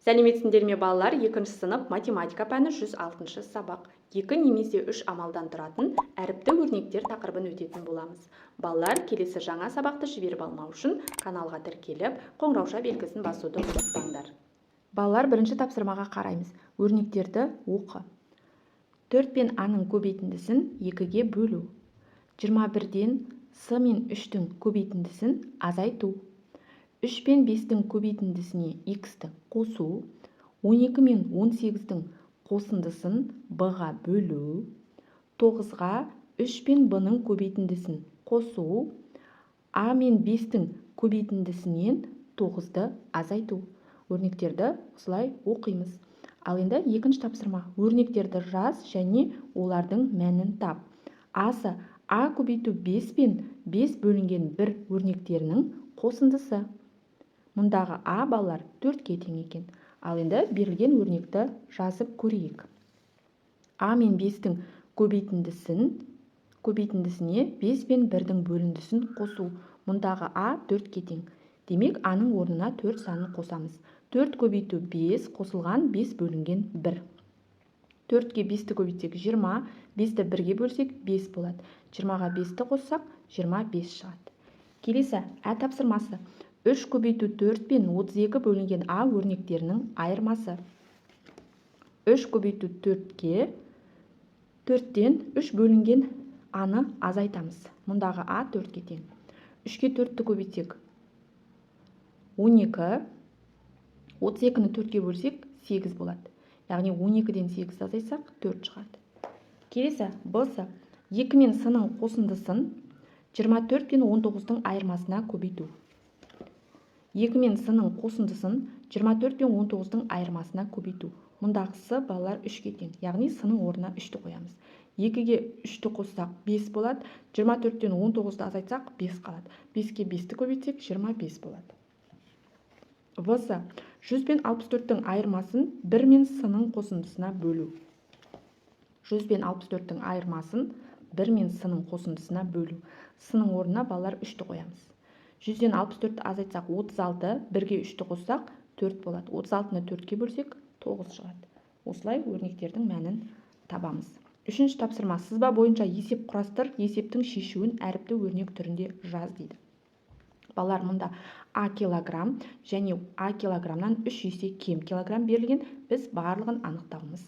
Сәлеметсіңдер ме балалар? 2 сынып математика пәні 106 сабақ. 2 немесе 3 амалдан тұратын әріпті өрнектер тақырыбын өтетін боламыз. Балалар, келесі жаңа сабақты жіберіп алмау үшін каналға тіркеліп, қоңырауша белгісін басуды ұмытпаңдар. Балалар, бірінші тапсырмаға қараймыз. Өрнектерді оқы. 4 пен А-ның көбейтіндісін 2-ге бөлу. 21-ден С мен 3-тің көбейтіндісін азайту. 3 пен 5-тің көбейтіндісіне X-ті қосу, 12 мен 18-тің қосындысын B-ға бөлу, 9-ға 3 пен B-ның көбейтіндісін қосу, А мен 5-тің көбейтіндісінен 9-ды азайту. Өрнектерді осылай оқимыз. Ал енді екінші тапсырма. Өрнектерді жаз және олардың мәнін тап. Асы А көбейту 5 пен 5 бөлінген 1 өрнектерінің қосындысы. Мұндағы А балалар 4-ке тең екен. Ал енді берілген өрнекті жазып көрейік. А мен 5-тің көбейтіндісіне 5 пен 1-дің бөліндісін қосу. Мұндағы А 4-ке тең. Демек, А-ның орнына 4 санын қосамыз. 4 көбейту 5 қосылған 5 бөлінген 1. 4-ке 5-ті көбейтсек 20, 5-ті 1-ге бөлсек 5 болады. 20-ға 5-ті қоссақ 25 шығады. Келесі А тапсырмасы. 3 көбейту 4 пен 32 бөлінген А өрнектерінің айырмасы. 3 көбейту 4-ке 4-тен 3 бөлінген А-ны азайтамыз. Мұндағы А 4-ке тең. 3-ке 4-ті көбейтсек 12, 32-ні 4-ке бөлсек 8 болады. Яғни 12-ден 8 азайтсақ 4 шығады. Келесі Б-сы. 2 мен С-ның қосындысын 24 пен 19-дың айырмасына көбейту. 2 мен С-ның қосындысын 24 пен 19-дың айырмасына көбейту. Мұндағы С балалар 3-ке тең. Яғни С-ның орнына 3-ті қоямыз. 2-ге 3-ті қоссақ 5 болады. 24-тен 19-ды азайтсақ 5 қалады. 5-ке 5-ті көбейтсек 25 болады. В-сы. 100 пен 64-тің айырмасын 1 мен С-ның қосындысына бөлу. 100 пен 64-тің айырмасын 1 мен С-ның қосындысына бөлу. С-ның орнына балалар 3-ті қоямыз. 100-ден 64-ті азайтсақ 36, 1-ге 3-ті қоссақ 4 болады. 36-ны 4-ке бөлсек 9 шығады. Осылай өрнектердің мәнін табамыз. Үшінші тапсырма. Сызба бойынша есеп құрастыр, есептің шешуін әріпті өрнек түрінде жаз дейді. Балалар, мұнда А килограмм және А килограммнан 3 есе кем килограмм берілген, біз барлығын анықтауымыз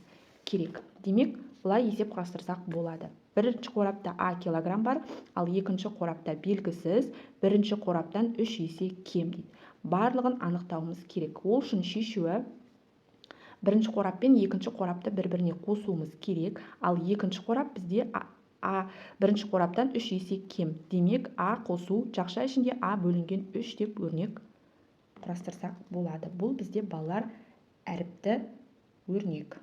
керек. Демек, бұлай есеп құрастырсақ болады. Бірінші қорапта А килограмм бар, ал екінші қорапта белгісіз, бірінші қораптан 3 есе кем дейді. Барлығын анықтауымыз керек. Ол үшін шешуі бірінші қорап пен екінші қорапты бір-біріне қосуымыз керек, ал екінші қорап бізде бірінші қораптан 3 есе кем. Демек, А қосу жақша ішінде А бөлінген 3 деп өрнек құрастырсақ болады. Бұл бізде балалар әріпті өрнек.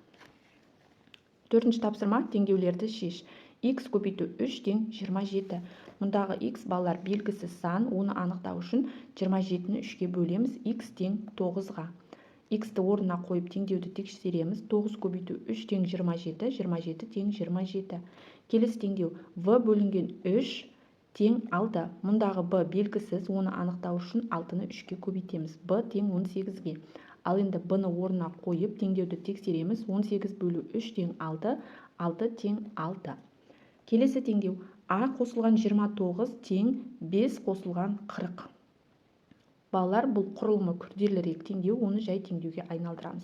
Төртінші тапсырма. Теңдеулерді шеш. X көбейту 3 тең 27. Мұндағы X балалар белгісіз сан, оны анықтау үшін 27-ні 3-ке бөлеміз. X тең 9-ға. X-ті орнына қойып теңдеуді тексереміз. 9 көбейту 3 тең 27, 27 тең 27. Келесі теңдеу. В бөлінген 3 тең 6. Мұндағы B белгісіз, оны анықтау үшін 6-ны 3-ке көбейтеміз. B тең 18-ге. Ал енді B-ны орнына қойып теңдеуді тексереміз. 18 бөлу 3 тең 6, 6 тең 6. Келесі теңдеу. А қосылған 29 тең 5 қосылған 40. Балалар, бұл құрылымы күрделірек теңдеу, оны жай теңдеуге айналдырамыз.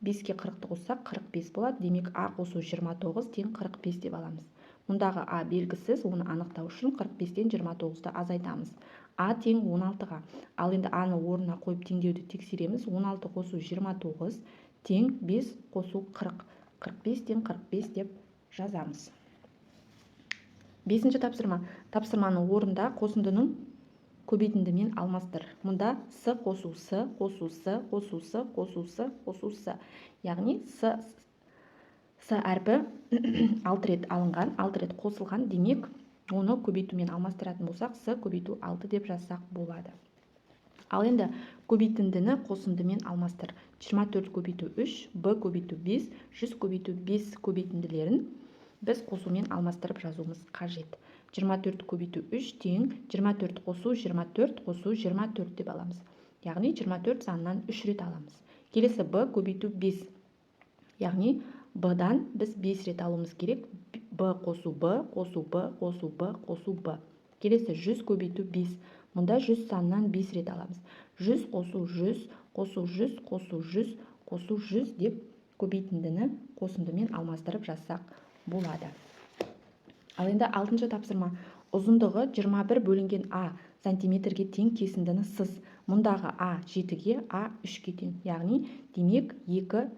5-ке 40-ты қоссақ 45 болады. Демек, А қосу 29 тең 45 деп аламыз. Мұндағы А белгісіз, оны анықтау үшін 45-тен 29-ды азайтамыз. А тең 16-ға. Ал енді А-ны орнына қойып теңдеуді тексереміз. 16 қосу 29 тең 5 қосу 40. 45 тең 45 деп жазамыз. Бесінші тапсырма. Тапсырманың орында қосындының көбейтіндімен алмастыр. Мұнда С қосу С, қосу С, қосу С, қосу С, қосу С. Яғни С әрпі 6 рет алынған, 6 рет қосылған. Демек, оны көбейтумен алмастыратын болсақ, С көбейту 6 деп жазсақ болады. Ал енді көбейтіндіні қосындымен алмастыр. 24 көбейту 3, Б көбейту 5, 100 көбейту 5 көбейтінділерін біз қосумен алмастырып жазуымыз қажет. 24 көбейту 3 тең 24 қосу 24 қосу 24 деп аламыз. Яғни 24 санынан 3 рет аламыз. Келесі b көбейту 5. Яғни b-дан біз 5 рет алуымыз керек. b қосу b, қосу b, қосу b, қосу b. Келесі 100 көбейту 5. Мұнда 100 санынан 5 рет аламыз. 100 қосу 100, қосу 100, қосу 100, қосу 100 деп көбейтіндіні қосындымен алмастырып жазсақ болады. Ал енді 6-шы тапсырма. Ұзындығы 21 бөлінген а сантиметрге тең кесіндіні сыз. Мұндағы а 7-ге, а 3-ге тең. Яғни, демек 2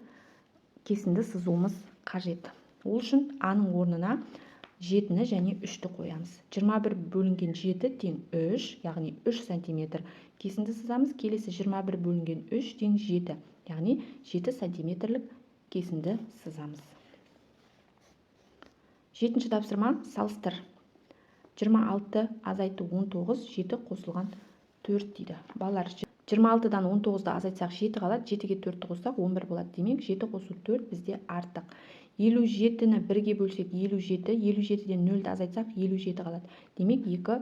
кесінді сызуымыз қажет. Ол үшін аның орнына 7-ні және 3-ті қоямыз. 21 бөлінген 7 тең 3, яғни 3 сантиметр кесінді сызамыз. Келесі 21 бөлінген 3 тең 7, яғни 7 сантиметрлік кесінді сызамыз. 7-ші тапсырма салыстыр. 26 азайту 19, 7 қосылған 4 дейді. Балалар, 26-дан 19-ды азайтсақ 7 қалады, 7-ге 4-ті қоссақ 11 болады. Демек 7 қосу 4 бізде артық. 57-ні 1-ге бөлсек 57, 57-ден 0-ді азайтсақ 57 қалады. Демек 2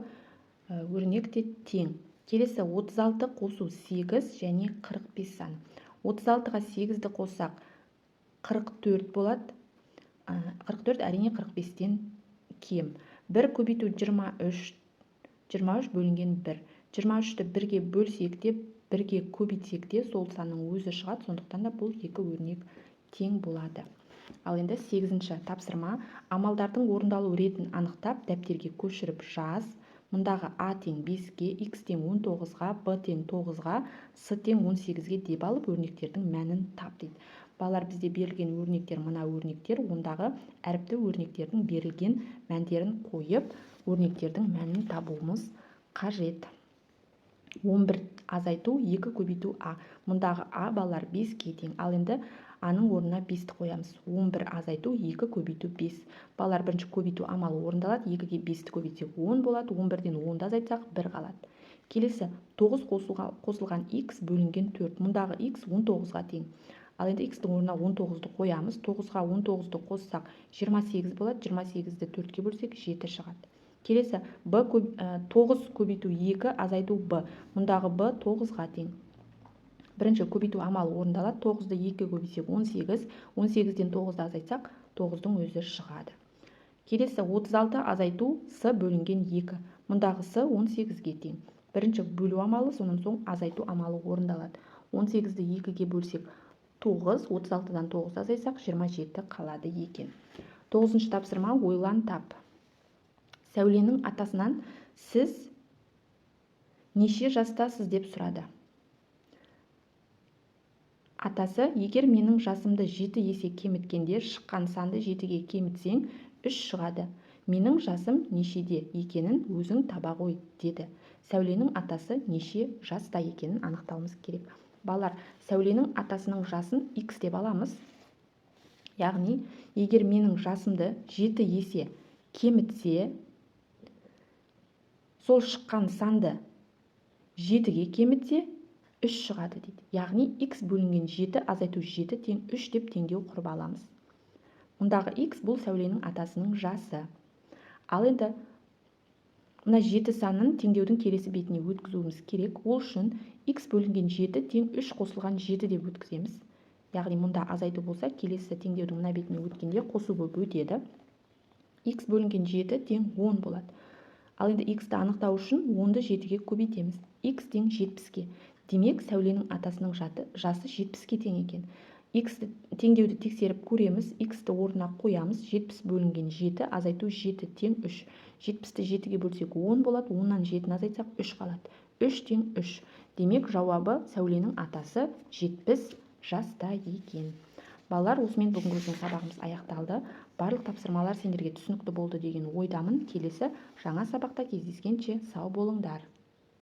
өрнек те тең. Келесі 36 қосу 8 және 45 саны. 36-ға 8-ді қоссақ 44 болады. 44 әрине 45-тен кем. 1 көбейту 23, 23 бөлінген 1. 23-ті 1-ге бөлсек те, 1-ге көбейтсек те сол санның өзі шығады, сондықтан да бұл 2 өрнек тең болады. Ал енді 8-ші тапсырма. Амалдардың орындалу ретін анықтап, дәптерге көшіріп жаз. Мұндағы а тең 5-ге, x тең 19-ға, b тең 9-ға, с тең 18-ге деп алып, өрнектердің мәнін тап дейді. Балалар, бізде берілген өрнектер мына өрнектер, ондағы әріпті өрнектердің берілген мәндерін қойып, өрнектердің мәнін табуымыз қажет. 11 азайту 2 көбейту а. Мұндағы а балалар 5-ге тең. Ал енді аның орнына 5-ті қоямыз. 11 азайту 2 көбейту 5. Балалар, бірінші көбейту амалы орындалады. 2-ге 5-ті көбейтсек 10 болады. 11-ден 10-ды азайтсақ 1 қалады. Келесі 9 қосылған x бөлінген 4. Мұндағы x 19-ға тең. Ал енді x-дің орнына 19-ды қоямыз. 9-ға 19-ды қоссақ 28 болады. 28-ді 4-ге бөлсек 7 шығады. Келесі 9 көбейту 2 азайту b. Мұндағы b 9-ға тең. Бірінші көбейту амалы орындалады. 9-ды 2-ге көбейтсек 18. 18-ден 9-ды азайтсақ 9-дың өзі шығады. Келесі 36 азайту с бөлінген 2. Мұндағы с 18-ге тең. Бірінші бөлу амалы, сонан соң азайту амалы орындалады. 18-ді 2-ге бөлсек 9, 36-дан 9 азайтсақ 27 қалады екен. 9-шы тапсырма. Ойлан тап. Сәуленің атасынан сіз неше жастасыз деп сұрады. Атасы, егер менің жасымды 7 есе кеміткенде шыққан санды 7-ге кемітсең 3 шығады. Менің жасым нешеде екенін өзің таба ғой, деді. Сәуленің атасы неше жаста екенін анықтауымыз керек. Балалар, Сәуленің атасының жасын x деп аламыз. Яғни, егер менің жасымды 7 есе кемітсе, сол шыққан санды 7-ге кемітсе 3 шығады дейді. Яғни, x бөлінген 7 азайту 7 тең 3 деп теңдеу құрып аламыз. Мұндағы x бұл Сәуленің атасының жасы. Ал енді, мына 7 санын теңдеудің келесі бетіне өткізуіміз керек. Ол үшін x бөлінген 7 тең 3 қосылған 7 деп өткіземіз. Яғни, мұнда азайту болса, келесі теңдеудің мына бетіне өткенде қосу болып өтеді. x бөлінген 7 тең 10 болады. Ал енді x-ті анықтау үшін 10-ды 7-ге көбейтеміз. x тең 70-ге. Демек, Сәуленің атасының жасы 70-ге тең екен. x-ті теңдеуді тексеріп көреміз. x-ті орнына қоямыз. 70 бөлінген 7 азайту 7 тең 3. 70-ті 7-ге бөлсек 10 болады. 10-нан 7-ні азайтсақ 3 қалады. 3 тең 3. Демек, жауабы Сәуленің атасы 70 жаста екен. Балалар, осымен бүгінгі біздің сабағымыз аяқталды. Барлық тапсырмалар сендерге түсінікті болды деген ойдамын. Келесі жаңа сабақта кездескенше сау болыңдар.